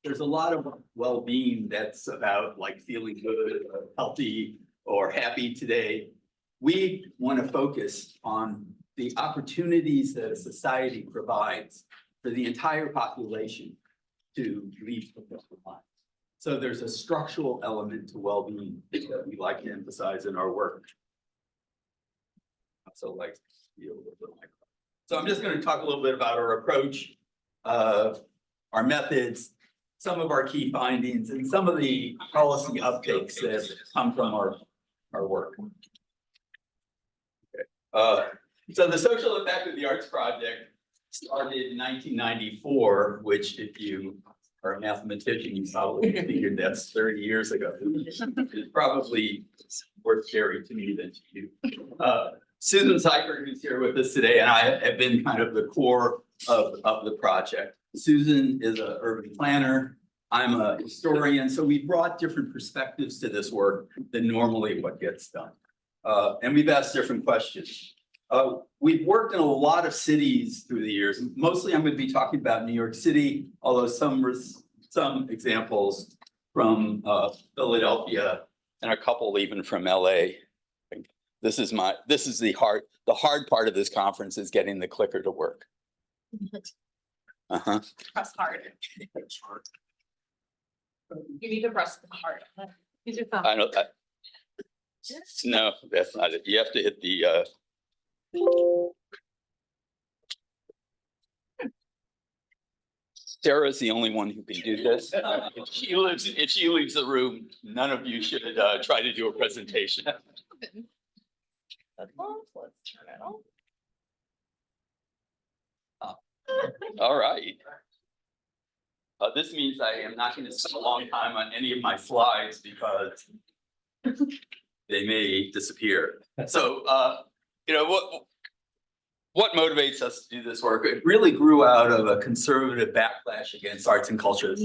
there's a lot of well-being that's about like feeling good, or healthy, or happy today. We want to focus on the opportunities that a society provides for the entire population to lead fulfilled lives. So there's a structural element to well-being that we like to emphasize in our work. So like, so I'm just going to talk a little bit about our approach, our methods, some of our key findings, and some of the policy uptakes that come from our work. Okay. So the social impact of the arts project started in 1994, which if you are a mathematician, you probably figured that's 30 years ago. It's probably more scary to me than to you. Susan Seifert, who's here with us today, and I have been kind of the core of the project. Susan is an urban planner. I'm a historian. So we brought different perspectives to this work than normally what gets done. And we've asked different questions. We've worked in a lot of cities through the years. Mostly I'm going to be talking about New York City, although some examples from Philadelphia and a couple even from LA. This is the hard part of this conference is getting the clicker to work. Press hard. You need to press hard. Use your thumb. I know that. No, that's not it. You have to hit the Sarah's the only one who can do this. If she leaves the room, none of you should try to do a presentation. Let's turn it on. All right. This means I am not going to spend a long time on any of my slides because they may disappear. So, you know, what motivates us to do this work? It really grew out of a conservative backlash against arts and culture.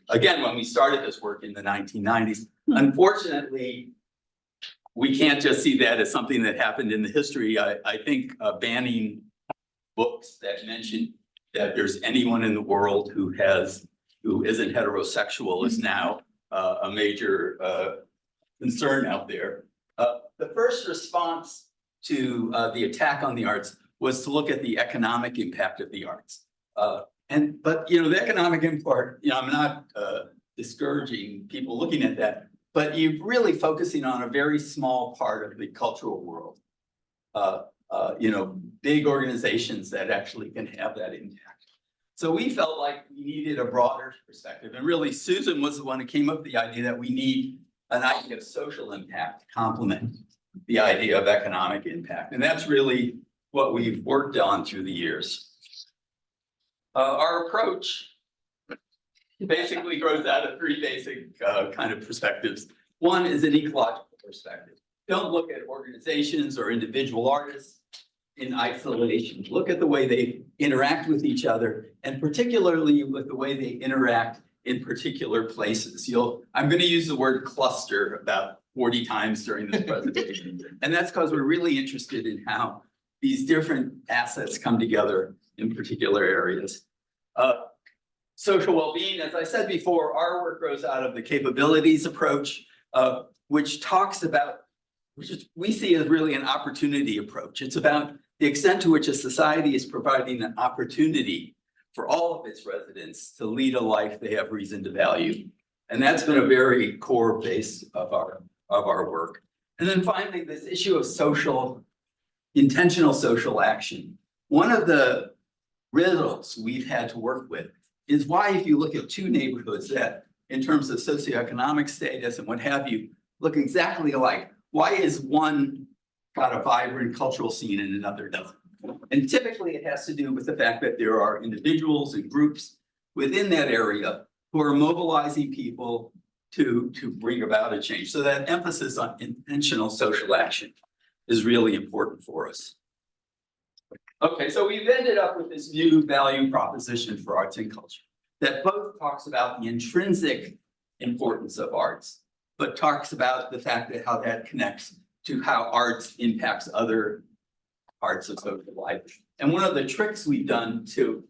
Again, when we started this work in the 1990s, unfortunately, we can't just see that as something that happened in the history. I think banning books that mention that there's anyone in the world who isn't heterosexual is now a major concern out there. The first response to the attack on the arts was to look at the economic impact of the arts. But you know, the economic impact, you know, I'm not discouraging people looking at that, but you're really focusing on a very small part of the cultural world. You know, big organizations that actually can have that impact. So we felt like we needed a broader perspective. And really, Susan was the one who came up with the idea that we need an idea of social impact to complement the idea of economic impact. And that's really what we've worked on through the years. Our approach basically grows out of three basic kind of perspectives. One is an ecological perspective. Don't look at organizations or individual artists in isolation. Look at the way they interact with each other, and particularly with the way they interact in particular places. I'm going to use the word cluster about 40 times during this presentation. And that's because we're really interested in how these different assets come together in particular areas. Social well-being, as I said before, our work grows out of the capabilities approach, which we see as really an opportunity approach. It's about the extent to which a society is providing an opportunity for all of its residents to lead a life they have reason to value. And that's been a very core base of our work. And then finally, this issue of intentional social action. One of the riddles we've had to work with is why, if you look at two neighborhoods that in terms of socioeconomic status and what have you, look exactly alike, why is one got a vibrant cultural scene and another doesn't? And typically it has to do with the fact that there are individuals and groups within that area who are mobilizing people to bring about a change. So that emphasis on intentional social action is really important for us. Okay, so we've ended up with this new value proposition for arts and culture that both talks about the intrinsic importance of arts, but talks about the fact that how that connects to how arts impacts other parts of social life. And one of the tricks we've done to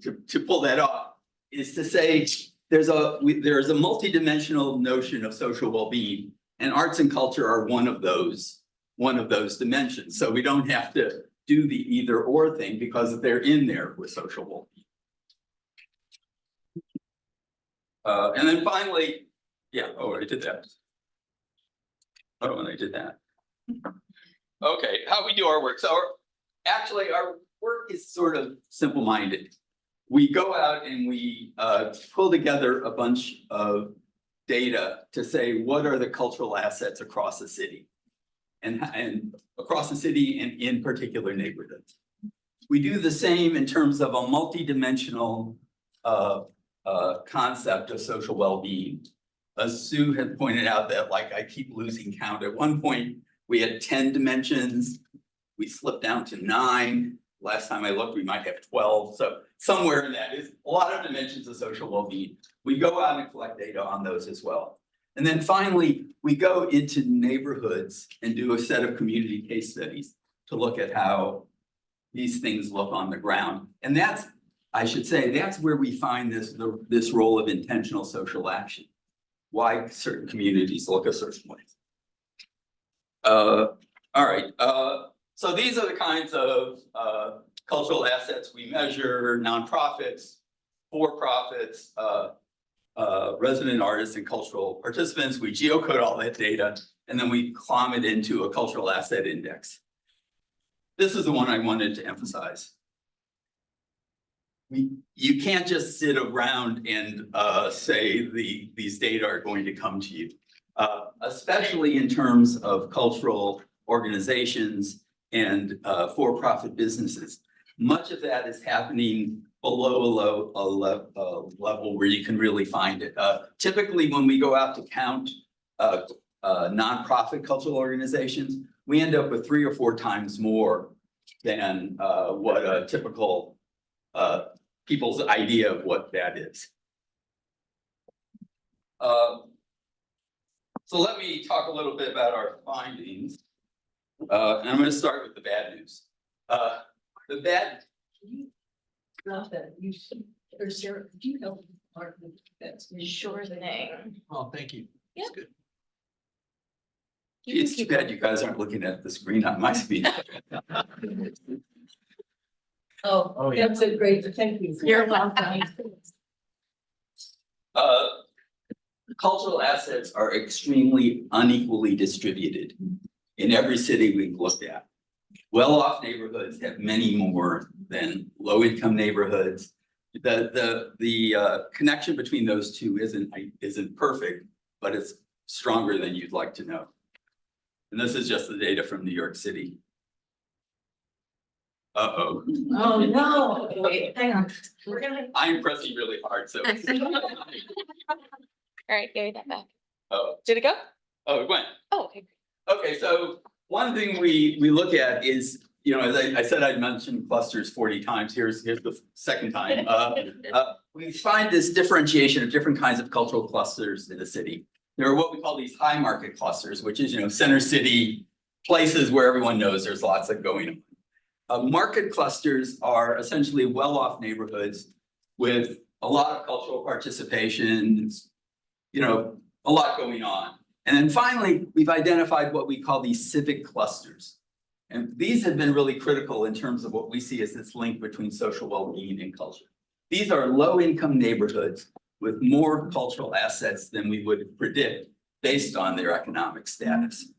pull that off is to say there's a multidimensional notion of social well-being, and arts and culture are one of those dimensions. So we don't have to do the either or thing because they're in there with social well-being. And then finally, yeah, oh, I did that. Oh, and I did that. Okay, how we do our work. So actually our work is sort of simple-minded. We go out and we pull together a bunch of data to say what are the cultural assets across the city and across the city and in particular neighborhoods. We do the same in terms of a multidimensional concept of social well-being. As Sue had pointed out that like I keep losing count. At one point we had 10 dimensions. We slipped down to 9. Last time I looked, we might have 12. So somewhere in that is a lot of dimensions of social well-being. We go out and collect data on those as well. And then finally, we go into neighborhoods and do a set of community case studies to look at how these things look on the ground. And that's, I should say, that's where we find this role of intentional social action. Why certain communities look a certain way. All right. So these are the kinds of cultural assets we measure: nonprofits, for-profits, resident artists and cultural participants. We geocode all that data, and then we clomb it into a cultural asset index. This is the one I wanted to emphasize. You can't just sit around and say these data are going to come to you, especially in terms of cultural organizations and for-profit businesses. Much of that is happening below a level where you can really find it. Typically, when we go out to count nonprofit cultural organizations, we end up with 3 or 4 times more than what a typical people's idea of what that is. So let me talk a little bit about our findings. And I'm going to start with the bad news. The bad. Not that you should, or Sarah, could you help Mark with that? Sure thing. Oh, thank you. Yeah. That's good. It's too bad you guys aren't looking at the screen on my screen. Oh, yeah. that's a great, thank you. You're welcome. Cultural assets are extremely unequally distributed in every city we've looked at. Well-off neighborhoods have many more than low-income neighborhoods. The connection between those two isn't perfect, but it's stronger than you'd like to know. And this is just the data from New York City. Uh-oh. Oh, no, wait, hang on. We're gonna. I'm pressing really hard, so. All right, give me that back. Oh, Did it go? it went. Oh, okay. Okay, so one thing we look at is, you know, as I said, I'd mentioned clusters 40 times. Here's the second time. We find this differentiation of different kinds of cultural clusters in the city. There are what we call these high market clusters, which is, you know, center city places where everyone knows there's lots of going on. Market clusters are essentially well-off neighborhoods with a lot of cultural participation, you know, a lot going on. And then finally, we've identified what we call these civic clusters. And these have been really critical in terms of what we see as this link between social well-being and culture. These are low-income neighborhoods with more cultural assets than we would predict based on their economic status.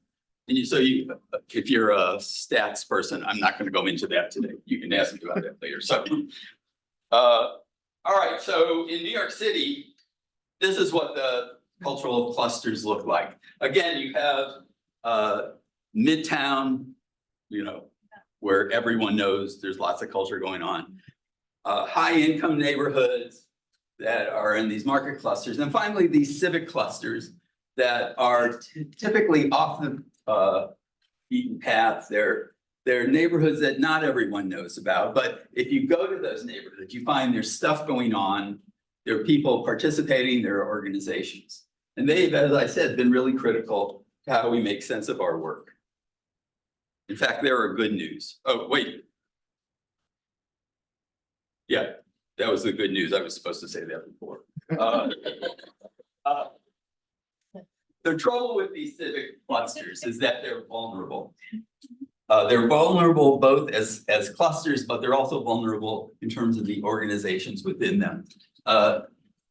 And if you're a stats person, I'm not going to go into that today. You can ask me about that later. So, all right. So in New York City, this is what the cultural clusters look like. Again, you have Midtown, you know, where everyone knows there's lots of culture going on. High income neighborhoods that are in these market clusters. And finally, these civic clusters that are typically off the beaten path. They're neighborhoods that not everyone knows about. But if you go to those neighborhoods, you find there's stuff going on. There are people participating, there are organizations. And they've, as I said, been really critical to how we make sense of our work. In fact, there are good news. Oh, wait. Yeah, that was the good news. I was supposed to say that before. Uh, uh, The trouble with these civic clusters is that they're vulnerable. They're vulnerable both as clusters, but they're also vulnerable in terms of the organizations within them.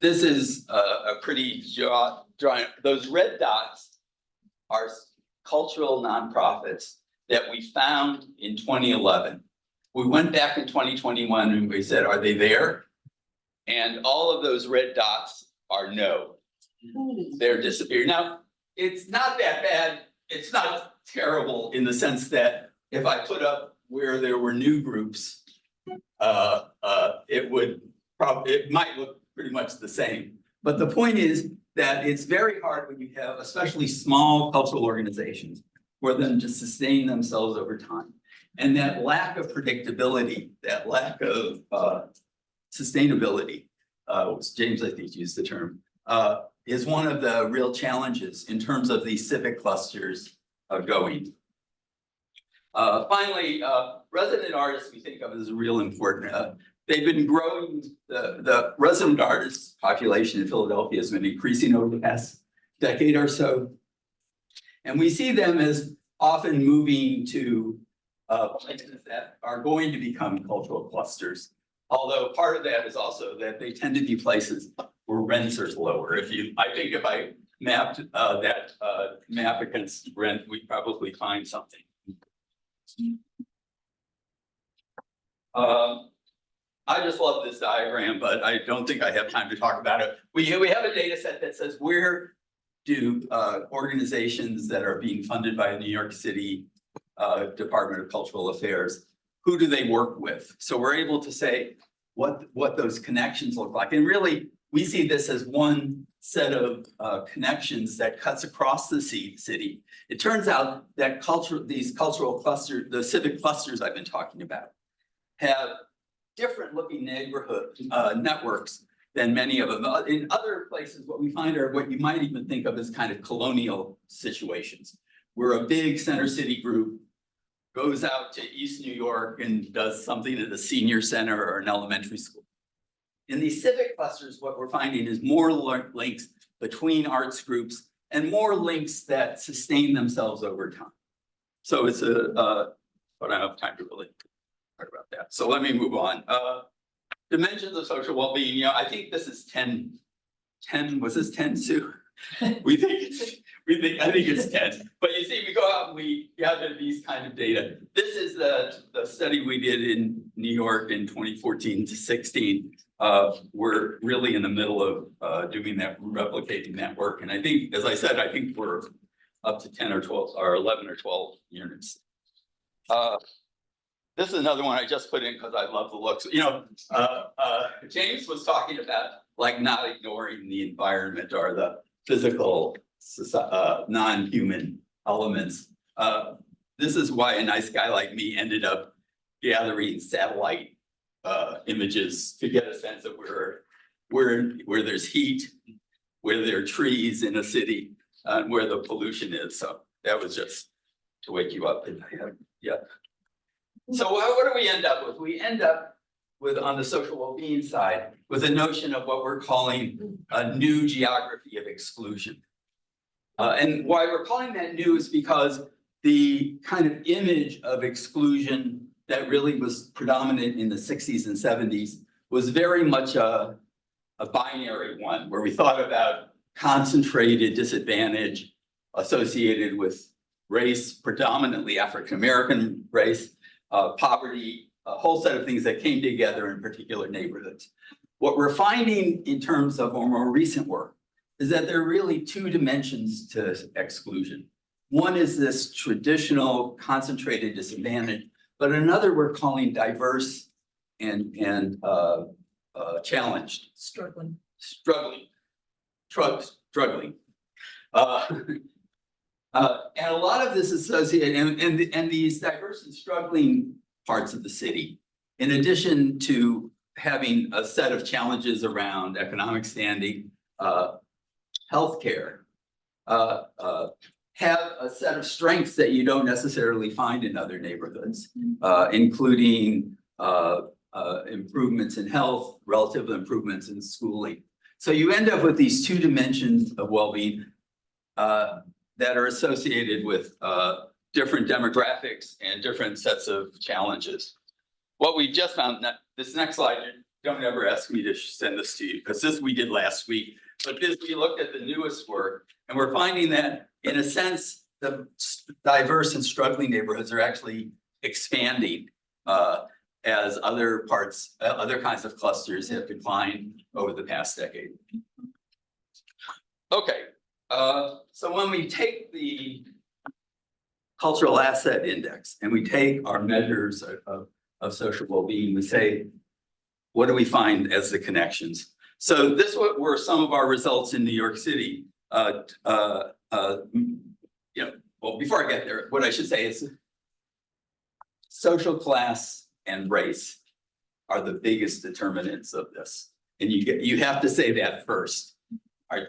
This is a pretty drawing. Those red dots are cultural nonprofits that we found in 2011. We went back in 2021 and we said, are they there? And all of those red dots are no. They're disappearing. Now, it's not that bad. It's not terrible in the sense that if I put up where there were new groups, it might look pretty much the same. But the point is that it's very hard when you have especially small cultural organizations for them to sustain themselves over time. And that lack of predictability, that lack of sustainability, James, I think, used the term, is one of the real challenges in terms of these civic clusters going. Finally, resident artists we think of as real important. They've been growing, the resident artist population in Philadelphia has been increasing over the past decade or so. And we see them as often moving to places that are going to become cultural clusters. Although part of that is also that they tend to be places where rents are lower. I think if I mapped that map against rent, we'd probably find something. I just love this diagram, but I don't think I have time to talk about it. We have a data set that says where do organizations that are being funded by the New York City Department of Cultural Affairs, who do they work with? So we're able to say what those connections look like. And really, we see this as one set of connections that cuts across the city. It turns out that these cultural clusters, the civic clusters I've been talking about, have different looking neighborhood networks than many of them. In other places, what we find are what you might even think of as kind of colonial situations, where a big center city group goes out to East New York and does something at a senior center or an elementary school. In these civic clusters, what we're finding is more links between arts groups and more links that sustain themselves over time. So it's but I don't have time to really talk about that. So let me move on. Dimensions of social well-being. I think this is 10. Was this 10, Sue? I think it's 10. But you see, we go out and we gather these kind of data. This is the study we did in New York in 2014 to 16. We're really in the middle of doing that, replicating that work. And I think, as I said, I think we're up to 10 or 12 or 11 or 12 units. This is another one I just put in because I love the looks. James was talking about like not ignoring the environment or the physical non-human elements. This is why a nice guy like me ended up gathering satellite images to get a sense of where there's heat, where there are trees in a city, and where the pollution is. So that was just to wake you up. Yeah. So what do we end up with? We end up with, on the social well-being side, with a notion of what we're calling a new geography of exclusion. And why we're calling that new is because the kind of image of exclusion that really was predominant in the 60s and 70s was very much a binary one, where we thought about concentrated disadvantage associated with race, predominantly African-American race, poverty, a whole set of things that came together in particular neighborhoods. What we're finding in terms of our more recent work is that there are really two dimensions to exclusion. One is this traditional concentrated disadvantage, but another we're calling diverse and challenged. Struggling. And a lot of this is associated, and these diverse and struggling parts of the city, in addition to having a set of challenges around economic standing, healthcare, have a set of strengths that you don't necessarily find in other neighborhoods, including improvements in health, relative improvements in schooling. So you end up with these two dimensions of well-being that are associated with different demographics and different sets of challenges. What we just found, this next slide, don't ever ask me to send this to you, because this we did last week. But this, we looked at the newest work, and we're finding that, in a sense, the diverse and struggling neighborhoods are actually expanding as other kinds of clusters have declined over the past decade. Okay, so when we take the cultural asset index and we take our measures of social well-being, we say, what do we find as the connections? So this were some of our results in New York City. Well, before I get there, what I should say is social class and race are the biggest determinants of this. And you have to say that first.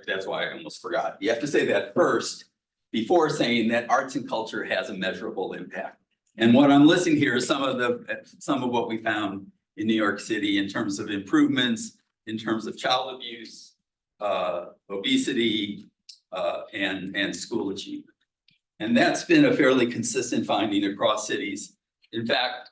That's why I almost forgot. You have to say that first before saying that arts and culture has a measurable impact. And what I'm listing here is some of what we found in New York City in terms of improvements, in terms of child abuse, obesity, and school achievement. And that's been a fairly consistent finding across cities. In fact,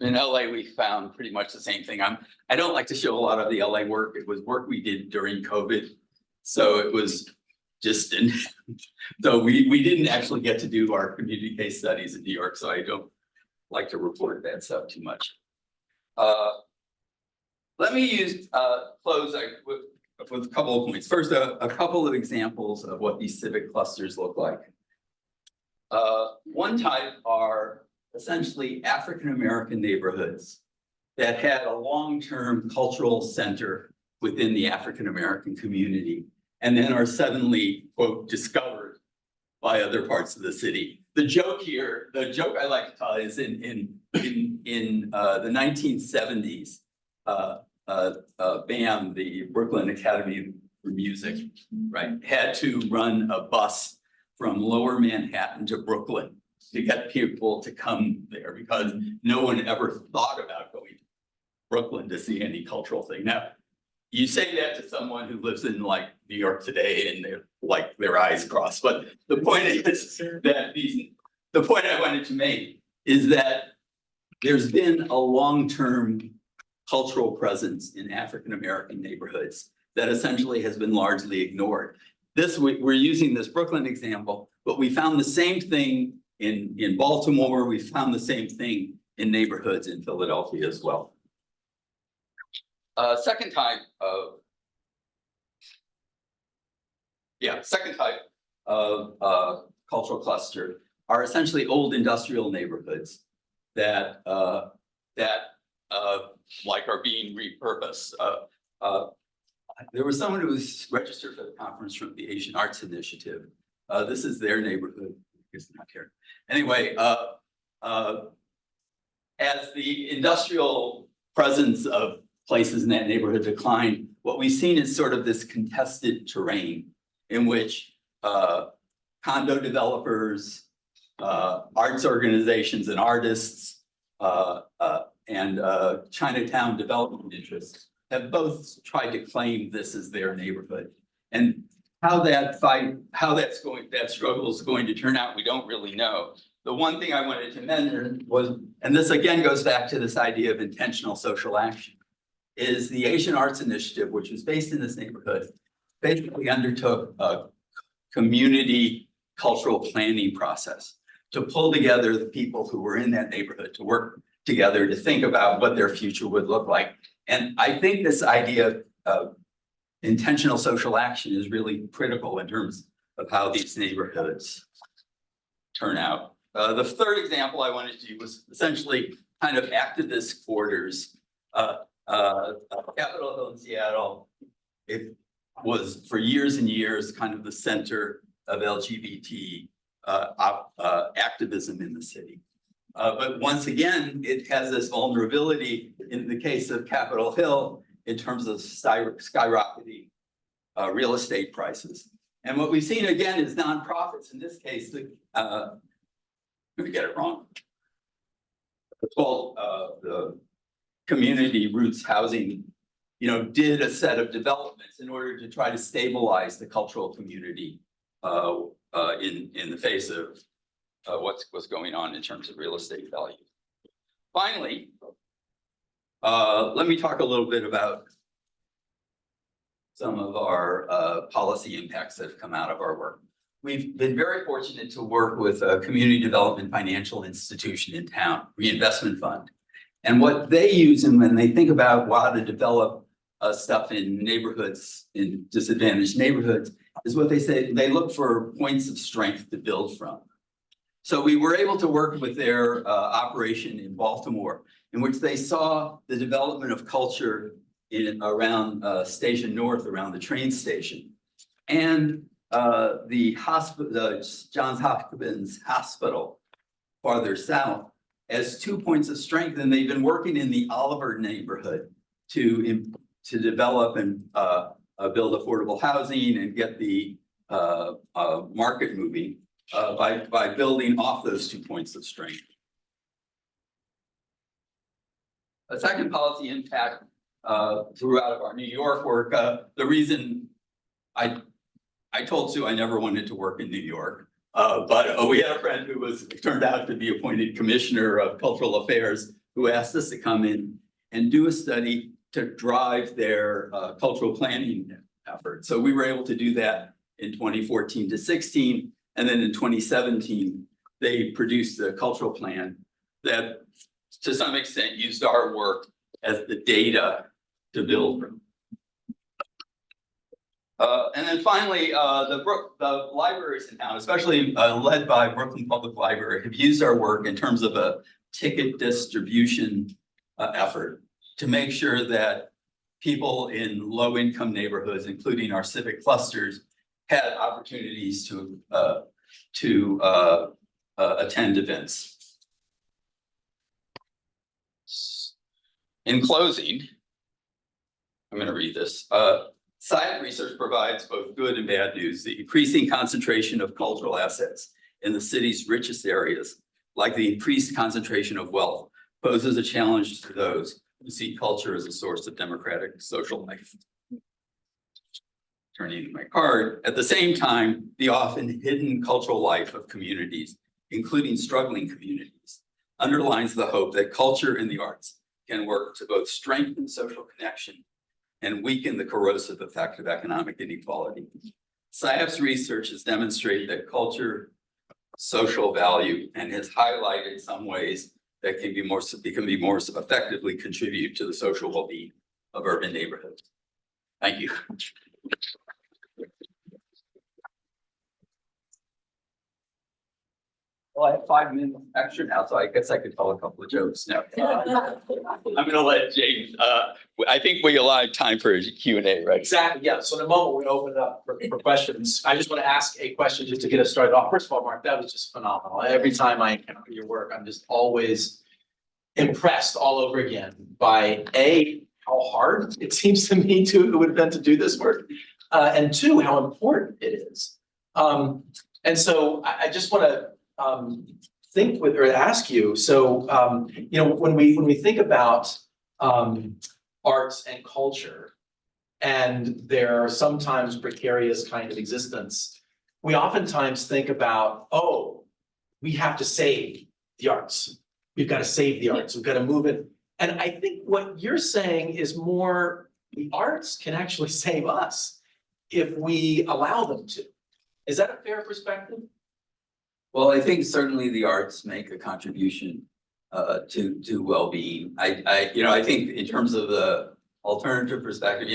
in LA, we found pretty much the same thing. I don't like to show a lot of the LA work. It was work we did during COVID. So it was just, so we didn't actually get to do our community case studies in New York. So I don't like to report that stuff too much. Let me close with a couple of points. First, a couple of examples of what these civic clusters look like. One type are essentially African-American neighborhoods that had a long-term cultural center within the African-American community, and then are suddenly, quote, discovered by other parts of the city. The joke here, the joke I like to tell is in the 1970s, BAM, the Brooklyn Academy for Music, right, had to run a bus from Lower Manhattan to Brooklyn to get people to come there, because no one ever thought about going to Brooklyn to see any cultural thing. Now, you say that to someone who lives in like New York today and they're like their eyes crossed. But the point is that the point I wanted to make is that there's been a long-term cultural presence in African-American neighborhoods that essentially has been largely ignored. We're using this Brooklyn example, but we found the same thing in Baltimore. We found the same thing in neighborhoods in Philadelphia as well. Second type of cultural cluster are essentially old industrial neighborhoods that like are being repurposed. There was someone who was registered for the conference from the Asian Arts Initiative. This is their neighborhood. It's not here. Anyway, as the industrial presence of places in that neighborhood declined, what we've seen is sort of this contested terrain in which condo developers, arts organizations and artists, and Chinatown development interests have both tried to claim this as their neighborhood. And how that struggle is going to turn out, we don't really know. The one thing I wanted to mention was, and this again goes back to this idea of intentional social action, is the Asian Arts Initiative, which was based in this neighborhood, basically undertook a community cultural planning process to pull together the people who were in that neighborhood to work together to think about what their future would look like. And I think this idea of intentional social action is really critical in terms of how these neighborhoods turn out. The third example I wanted to do was essentially kind of activist quarters. Capitol Hill in Seattle, it was for years and years kind of the center of LGBT activism in the city. But once again, it has this vulnerability in the case of Capitol Hill in terms of skyrocketing real estate prices. And what we've seen again is nonprofits, in this case, let me get it wrong. It's called the community roots housing, did a set of developments in order to try to stabilize the cultural community in the face of what's going on in terms of real estate value. Finally, let me talk a little bit about some of our policy impacts that have come out of our work. We've been very fortunate to work with a community development financial institution in town, Reinvestment Fund. And what they use, and when they think about how to develop stuff in neighborhoods, in disadvantaged neighborhoods, is what they say, they look for points of strength to build from. So we were able to work with their operation in Baltimore, in which they saw the development of culture around Station North, around the train station. And the hospital, Johns Hopkins Hospital, farther south, as 2 points of strength, and they've been working in the Oliver neighborhood to develop and build affordable housing and get the market moving by building off those 2 points of strength. A second policy impact throughout our New York work, the reason I told Sue I never wanted to work in New York, but we had a friend who turned out to be appointed commissioner of cultural affairs, who asked us to come in and do a study to drive their cultural planning effort. So we were able to do that in 2014 to 16, and then in 2017 they produced a cultural plan that, to some extent, used our work as the data to build from. And then finally, the libraries in town, especially led by Brooklyn Public Library, have used our work in terms of a ticket distribution effort to make sure that people in low-income neighborhoods, including our civic clusters, had opportunities to attend events. In closing, I'm going to read this. SciAp research provides both good and bad news. The increasing concentration of cultural assets in the city's richest areas, like the increased concentration of wealth, poses a challenge to those who see culture as a source of democratic social life. Turning to my card, at the same time, the often hidden cultural life of communities, including struggling communities, underlines the hope that culture and the arts can work to both strengthen social connection and weaken the corrosive effect of economic inequality. SciAp's research has demonstrated that culture, social value, and has highlighted some ways that can be more effectively contribute to the social well-being of urban neighborhoods. Thank you. Well, I have 5 minutes extra now, so I guess I could tell a couple of jokes now. I'm gonna let James, I think we allowed time for Q&A, right? Exactly, yeah. So in a moment, we open it up for questions. I just want to ask a question just to get us started off. First of all, Mark, that was just phenomenal. Every time I encounter your work, I'm just always impressed all over again by how hard it seems to me it would have been to do this work, and two, how important it is. And so I just want to think with or ask you. So when we think about arts and culture, and their sometimes precarious kind of existence, we oftentimes think about, oh, we have to save the arts. We've got to save the arts. We've got to move it. And I think what you're saying is more the arts can actually save us if we allow them to. Is that a fair perspective? Well, I think certainly the arts make a contribution to well-being. I think in terms of the alternative perspective,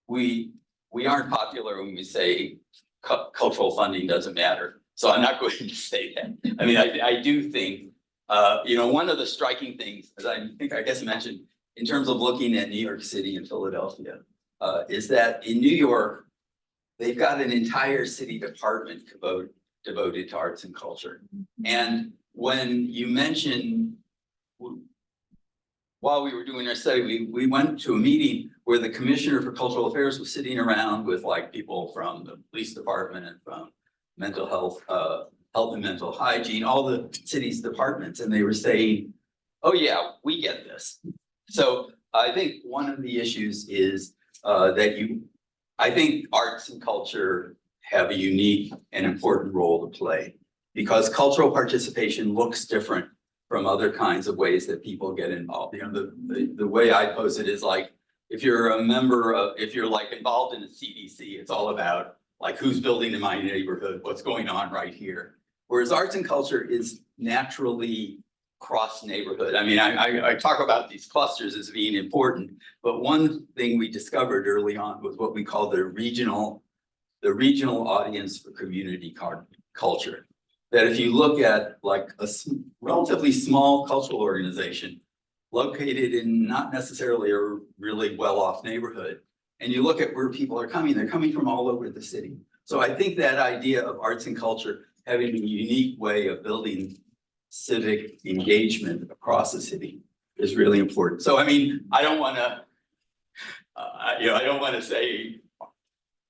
we aren't popular when we say cultural funding doesn't matter. So I'm not going to say that. I mean, I do think, one of the striking things, as I guess I mentioned, in terms of looking at New York City and Philadelphia, is that in New York, they've got an entire city department devoted to arts and culture. And when you mention, while we were doing our study, we went to a meeting where the commissioner for cultural affairs was sitting around with people from the police department and from mental health and mental hygiene, all the city's departments. And they were saying, oh yeah, we get this. So I think one of the issues is I think arts and culture have a unique and important role to play. Because cultural participation looks different from other kinds of ways that people get involved. You know, the way I pose it is like, if you're a member of, if you're like involved in a CDC, it's all about like who's building in my neighborhood, what's going on right here. Whereas arts and culture is naturally cross neighborhood. I mean, I talk about these clusters as being important, but one thing we discovered early on was what we call the regional audience for community culture. That if you look at like a relatively small cultural organization located in not necessarily a really well-off neighborhood, and you look at where people are coming, they're coming from all over the city. So I think that idea of arts and culture having a unique way of building civic engagement across the city is really important. So I mean, I don't want to, I don't want to say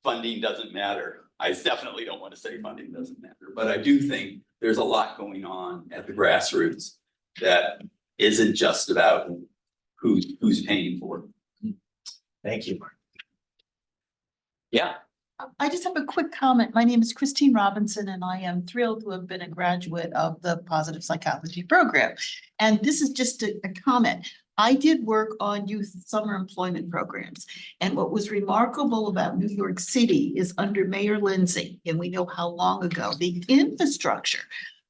funding doesn't matter. I definitely don't want to say funding doesn't matter, but I do think there's a lot going on at the grassroots that isn't just about who's paying for it. Thank you. Yeah. I just have a quick comment. My name is Christine Robinson, and I am thrilled to have been a graduate of the positive psychology program. And this is just a comment. I did work on youth summer employment programs. And what was remarkable about New York City is under Mayor Lindsay, and we know how long ago, the infrastructure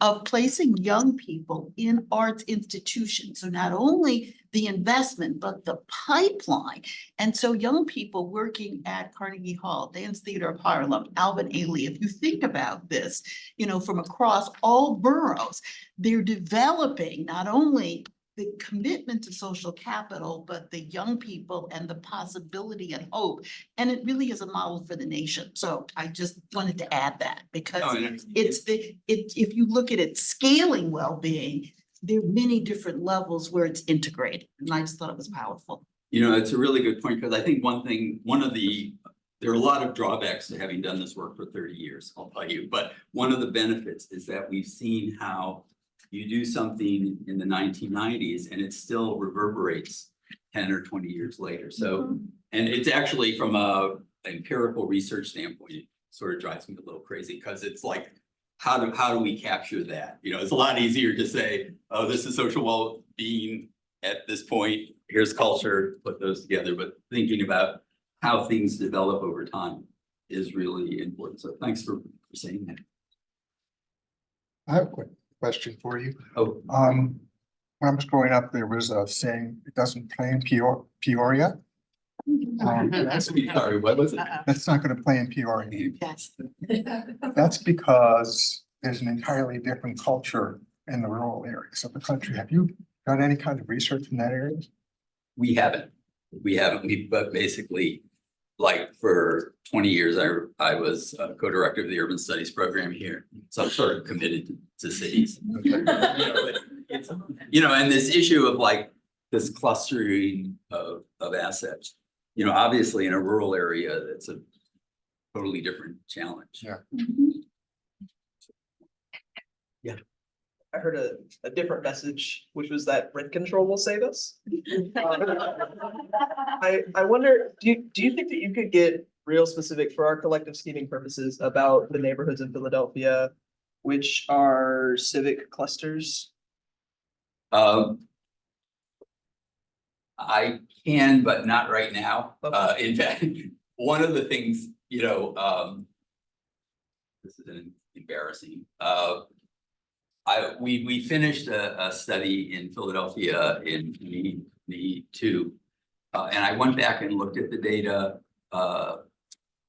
of placing young people in arts institutions. So not only the investment, but the pipeline. And so young people working at Carnegie Hall, Dance Theater of Harlem, Alvin Ailey, if you think about this, you know, from across all boroughs, they're developing not only the commitment to social capital, but the young people and the possibility and hope. And it really is a model for the nation. So I just wanted to add that because if you look at it scaling well-being, there are many different levels where it's integrated. And I just thought it was powerful. You know, it's a really good point because I think there are a lot of drawbacks to having done this work for 30 years, I'll tell you. But one of the benefits is that we've seen how you do something in the 1990s and it still reverberates 10 or 20 years later. So, and it's actually from a empirical research standpoint, it sort of drives me a little crazy because it's like, how do we capture that? You know, it's a lot easier to say, oh, this is social well-being at this point, here's culture, put those together, but thinking about how things develop over time is really important. So thanks for saying that. I have a quick question for you. Oh, When I was growing up, there was a saying, it doesn't play in Peoria. sorry, what was it? That's not going to play in Peoria. Yes. That's because there's an entirely different culture in the rural areas of the country. Have you done any kind of research in that area? We haven't, but basically, like for 20 years, I was co-director of the urban studies program here. So I'm sort of committed to cities. You know, and this issue of like this clustering of assets, you know, obviously in a rural area, that's a totally different challenge. Yeah. Yeah. I heard a different message, which was that rent control will save us. I wonder, do you think that you could get real specific for our collective scheming purposes about the neighborhoods in Philadelphia, which are civic clusters? I can, but not right now. In fact, one of the things, you know, this is embarrassing. We finished a study in Philadelphia in 2022, and I went back and looked at the data,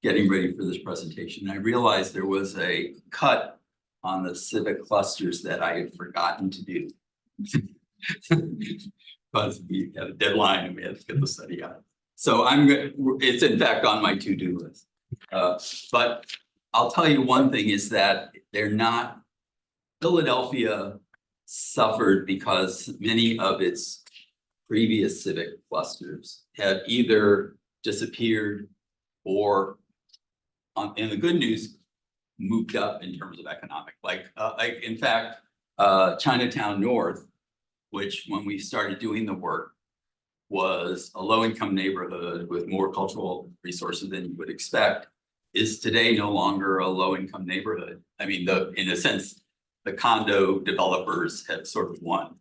getting ready for this presentation. I realized there was a cut on the civic clusters that I had forgotten to do. Because we had a deadline and we had to get the study out. So it's in fact on my to-do list. But I'll tell you one thing is that Philadelphia suffered because many of its previous civic clusters have either disappeared or, in the good news, moved up in terms of economic. Like in fact, Chinatown North which when we started doing the work was a low-income neighborhood with more cultural resources than you would expect, is today no longer a low-income neighborhood. I mean, in a sense, the condo developers have sort of won.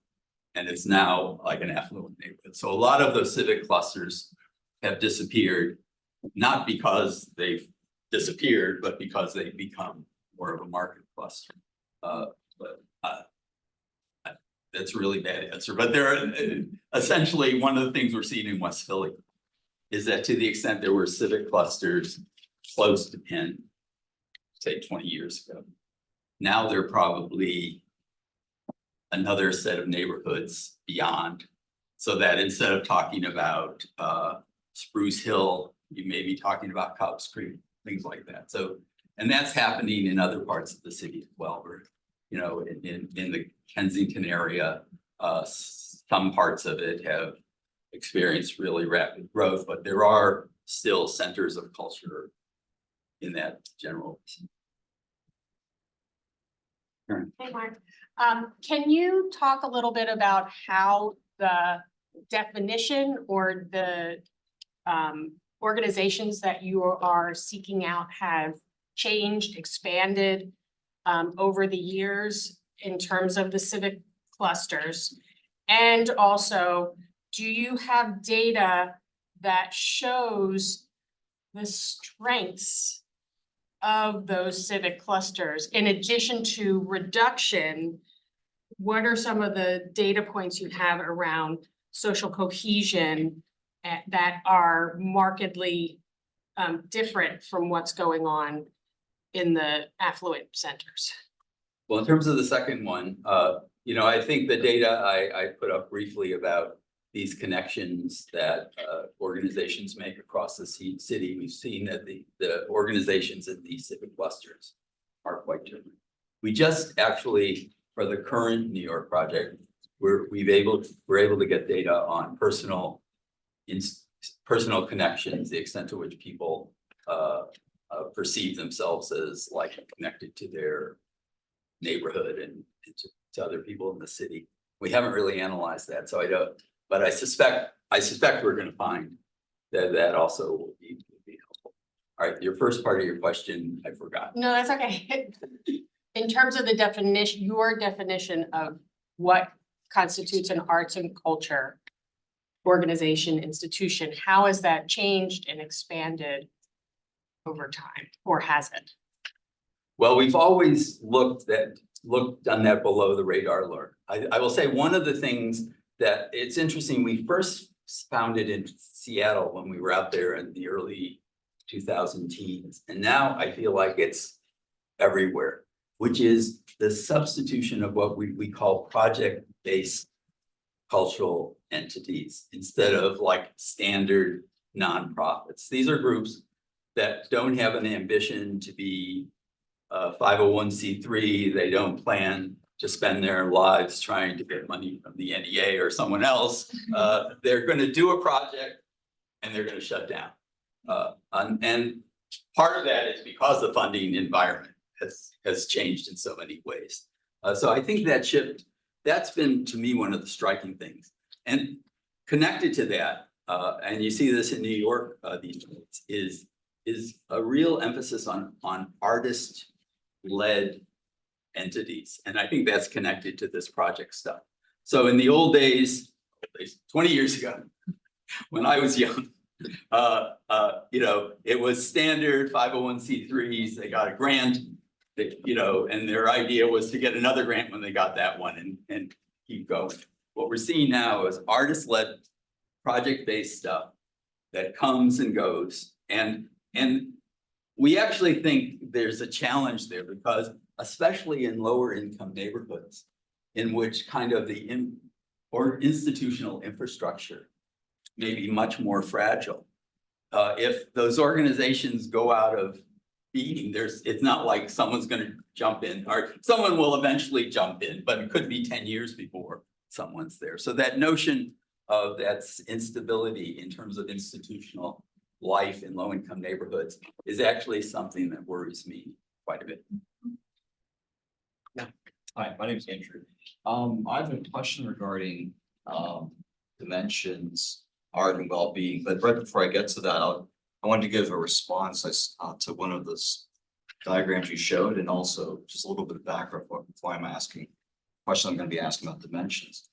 And it's now like an affluent neighborhood. So a lot of those civic clusters have disappeared, not because they've disappeared, but because they've become more of a market cluster. That's a really bad answer, but there are essentially one of the things we're seeing in West Philly is that to the extent there were civic clusters close to Penn, say 20 years ago, now they're probably another set of neighborhoods beyond. So that instead of talking about Spruce Hill, you may be talking about Cobb's Creek, things like that. So, and that's happening in other parts of the city as well. Where, you know, in the Kensington area, some parts of it have experienced really rapid growth, but there are still centers of culture in that general. Hey, Mark, can you talk a little bit about how the definition or the organizations that you are seeking out have changed, expanded over the years in terms of the civic clusters? And also, do you have data that shows the strengths of those civic clusters? In addition to reduction, what are some of the data points you have around social cohesion that are markedly different from what's going on in the affluent centers? Well, in terms of the second one, you know, I think the data I put up briefly about these connections that organizations make across the city, we've seen that the organizations in these civic clusters are quite different. We just actually, for the current New York project, we're able to get data on personal connections, the extent to which people perceive themselves as like connected to their neighborhood and to other people in the city. We haven't really analyzed that, so I don't. But I suspect we're going to find that also will be helpful. All right, your first part of your question, I forgot. No, that's okay. In terms of the definition, your definition of what constitutes an arts and culture organization, institution, how has that changed and expanded over time, or has it? Well, we've always done that below the radar alert. I will say one of the things that it's interesting, we first found it in Seattle when we were out there in the early 2000 teens. And now I feel like it's everywhere, which is the substitution of what we call project-based cultural entities instead of like standard nonprofits. These are groups that don't have an ambition to be 501c3. They don't plan to spend their lives trying to get money from the NEA or someone else. They're going to do a project and they're going to shut down. And part of that is because the funding environment has changed in so many ways. So I think that shift, that's been to me one of the striking things. And connected to that, and you see this in New York these days, is a real emphasis on artist-led entities. And I think that's connected to this project stuff. So in the old days, 20 years ago, when I was young, you know, it was standard 501c3s, they got a grant, you know, and their idea was to get another grant when they got that one and keep going. What we're seeing now is artist-led, project-based stuff that comes and goes. And we actually think there's a challenge there because especially in lower income neighborhoods in which kind of the institutional infrastructure may be much more fragile. If those organizations go out of being, it's not like someone's going to jump in, or someone will eventually jump in, but it could be 10 years before someone's there. So that notion of that instability in terms of institutional life in low-income neighborhoods is actually something that worries me quite a bit. Hi, my name is Andrew. I have a question regarding, dimensions, art and well-being, but right before I get to that, I wanted to give a response, to one of those diagrams you showed, and also just a little bit of background before I'm asking, question I'm gonna be asking about dimensions.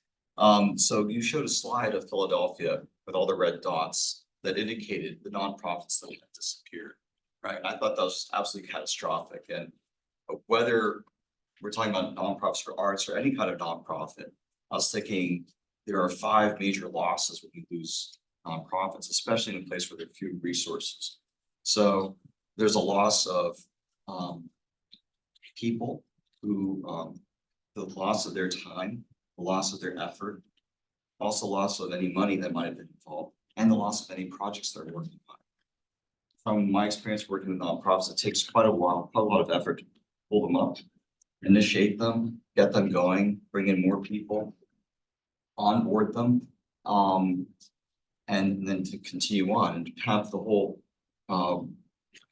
So you showed a slide of Philadelphia with all the red dots that indicated the nonprofits that had disappeared, right? And I thought that was absolutely catastrophic, and whether we're talking about nonprofits for arts or any kind of nonprofit, I was thinking there are 5 major losses when we lose nonprofits, especially in a place where there are few resources. So there's a loss of people who, the loss of their time, the loss of their effort, also loss of any money that might have been involved, and the loss of any projects they're working on. From my experience working with nonprofits, it takes quite a while, quite a lot of effort to pull them up, initiate them, get them going, bring in more people, onboard them, and then to continue on and have the whole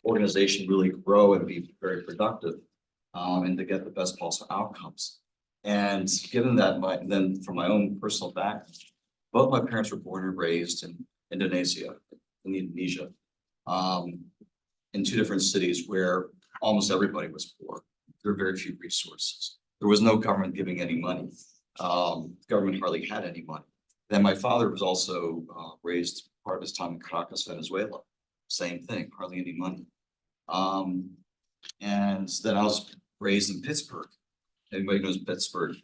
organization really grow and be very productive, and to get the best possible outcomes. And given that then from my own personal background, both my parents were born and raised in Indonesia, in 2 different cities where almost everybody was poor. There were very few resources. There was no government giving any money. Government hardly had any money. Then my father was also raised part of his time in Caracas, Venezuela. Same thing, hardly any money. And then I was raised in Pittsburgh. Anybody knows Pittsburgh?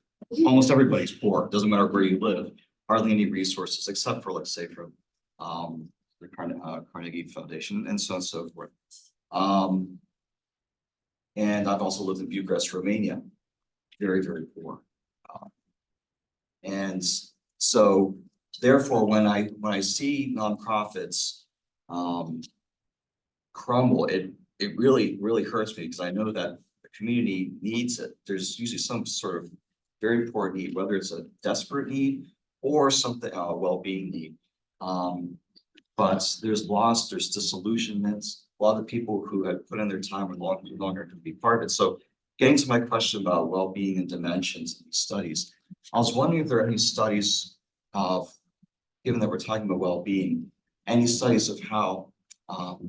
Almost everybody's poor. Doesn't matter where you live. Hardly any resources except for, let's say, from the Carnegie Foundation and so on and so forth. And I've also lived in Bucharest, Romania. Very, very poor. And so therefore, when I see nonprofits crumble, it really hurts me, because I know that the community needs it. There's usually some sort of very important need, whether it's a desperate need or something, a well-being need. But there's loss, there's disillusionments. A lot of the people who had put in their time are no longer to be part of it. So getting to my question about well-being and dimensions in these studies, I was wondering if there are any studies of, given that we're talking about well-being, any studies of how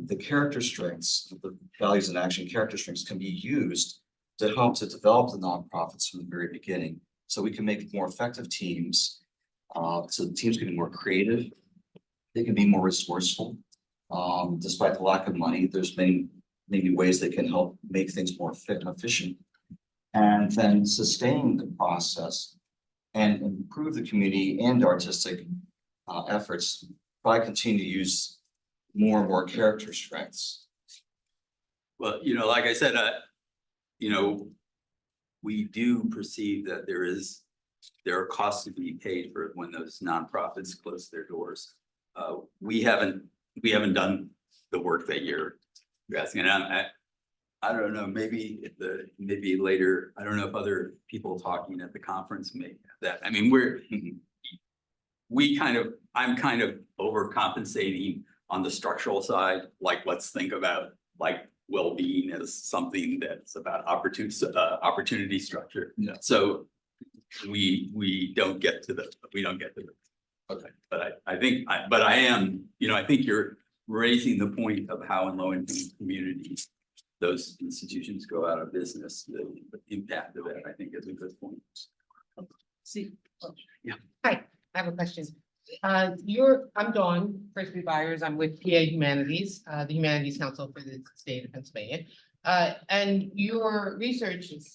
the character strengths, the values and action character strengths can be used to help to develop the nonprofits from the very beginning, so we can make more effective teams. So the teams can be more creative, they can be more resourceful. Despite the lack of money, there's many ways they can help make things more efficient, and then sustain the process and improve the community and artistic efforts by continuing to use more and more character strengths. Well, like I said, we do perceive that there are costs to be paid for when those nonprofits close their doors. We haven't done the work that you're asking. And I don't know, maybe later, I don't know if other people talking at the conference may have that. I mean, I'm kind of overcompensating on the structural side. Like, let's think about like well-being as something that's about opportunity structure. Yeah. So we don't get to the. Okay, but I think you're raising the point of how in low-income communities those institutions go out of business. The impact of it, I think, is a good point. See, I have a question. I'm Dawn, Frisbee Byers. I'm with PA Humanities, the Humanities Council for the state of Pennsylvania. And your research is,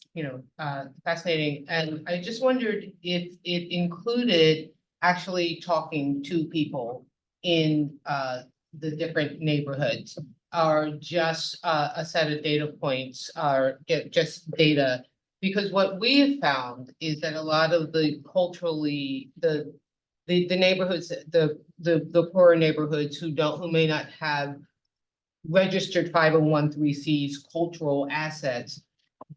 fascinating. And I just wondered if it included actually talking to people in the different neighborhoods, or just a set of data points, or just data. Because what we have found is that a lot of the culturally, the neighborhoods, the poorer neighborhoods who may not have registered 501(c)(3)s cultural assets,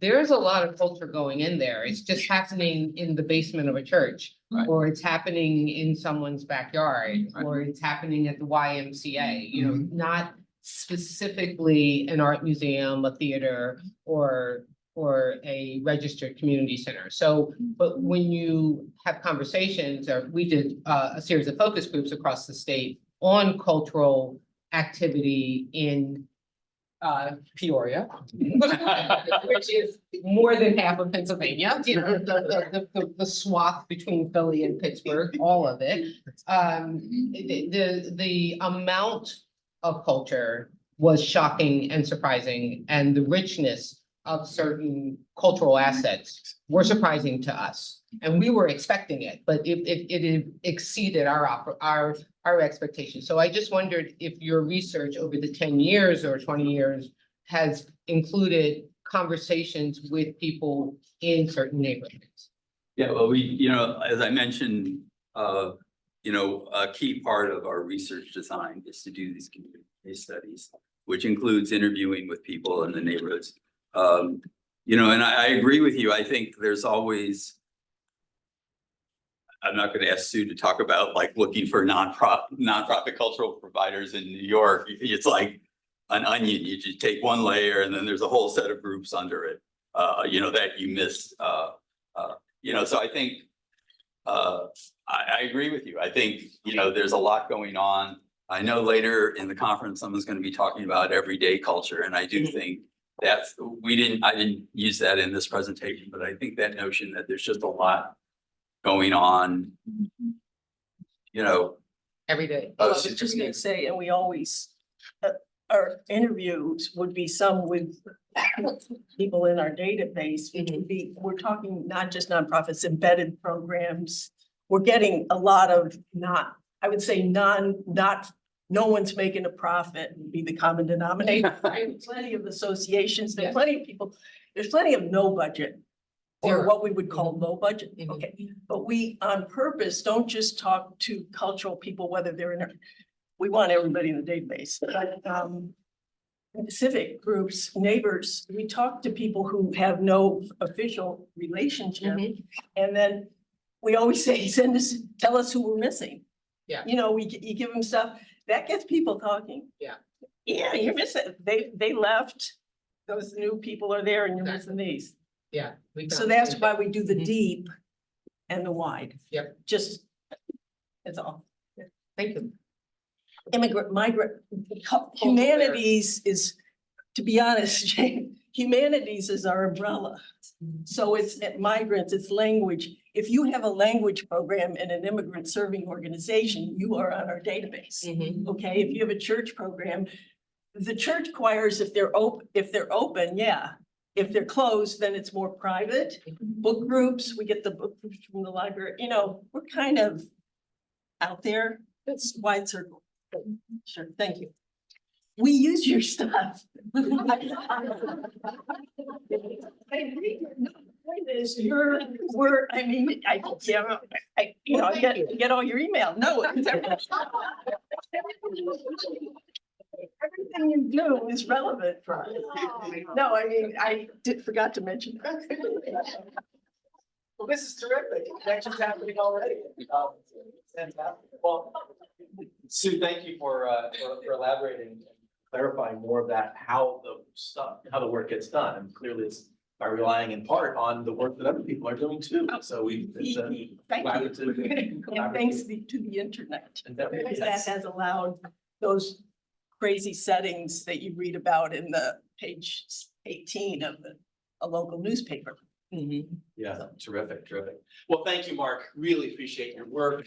there's a lot of culture going in there. It's just happening in the basement of a church, Right. or it's happening in someone's backyard, Right. or it's happening at the YMCA, not specifically an art museum, a theater, or or a registered community center. So, but when you have conversations, or we did a series of focus groups across the state on cultural activity in Peoria, which is more than half of Pennsylvania, you know, the swath between Philly and Pittsburgh, all of it. The amount of culture was shocking and surprising, and the richness of certain cultural assets were surprising to us. And we were expecting it, but it exceeded our expectations. So I just wondered if your research over the 10 years or 20 years has included conversations with people in certain neighborhoods. Yeah, well, as I mentioned, a key part of our research design is to do these community case studies, which includes interviewing with people in the neighborhoods. And I agree with you. I think there's always, I'm not going to ask Sue to talk about like looking for nonprofit cultural providers in New York. It's like an onion. You just take one layer and then there's a whole set of groups under it, that you miss. So I think I agree with you. I think, there's a lot going on. I know later in the conference, someone's going to be talking about everyday culture. And I do think I didn't use that in this presentation, but I think that notion that there's just a lot going on, Every day. Well, I was just gonna say, and we always, our interviews would be some with people in our database, which would be, we're talking not just nonprofits, embedded programs. We're getting a lot of no one's making a profit would be the common denominator. Plenty of associations, there's plenty of people, there's plenty of no budget. Or what we would call low budget, okay, but we on purpose don't just talk to cultural people, whether they're we want everybody in the database, but civic groups, neighbors, we talk to people who have no official relationship. And then we always say, tell us who we're missing. Yeah. You give them stuff, that gets people talking. Yeah. Yeah, you're missing, they left, those new people are there and you're missing these. Yeah. So that's why we do the deep and the wide. Yep. Just, that's all. Thank you. Migrant, humanities is, to be honest, Jane, humanities is our umbrella. So it's migrants, it's language. If you have a language program in an immigrant serving organization, you are on our database. Okay, if you have a church program, the church choirs, if they're open, yeah. If they're closed, then it's more private. Book groups, we get the book groups from the library, we're kind of out there. It's wide circle. Sure, thank you. We use your stuff. I get all your email. No. Everything you do is relevant for us. No, I forgot to mention that. Well, this is terrific. Connections happening already. Well, Sue, thank you for elaborating and clarifying more of that, how the work gets done. And clearly it's by relying in part on the work that other people are doing too. So it's a Thank collaborative. you. And thanks to the internet. And that- Because that has allowed those crazy settings that you read about in the page 18 of a local newspaper. Yeah, terrific. Well, thank you, Mark. Really appreciate your work.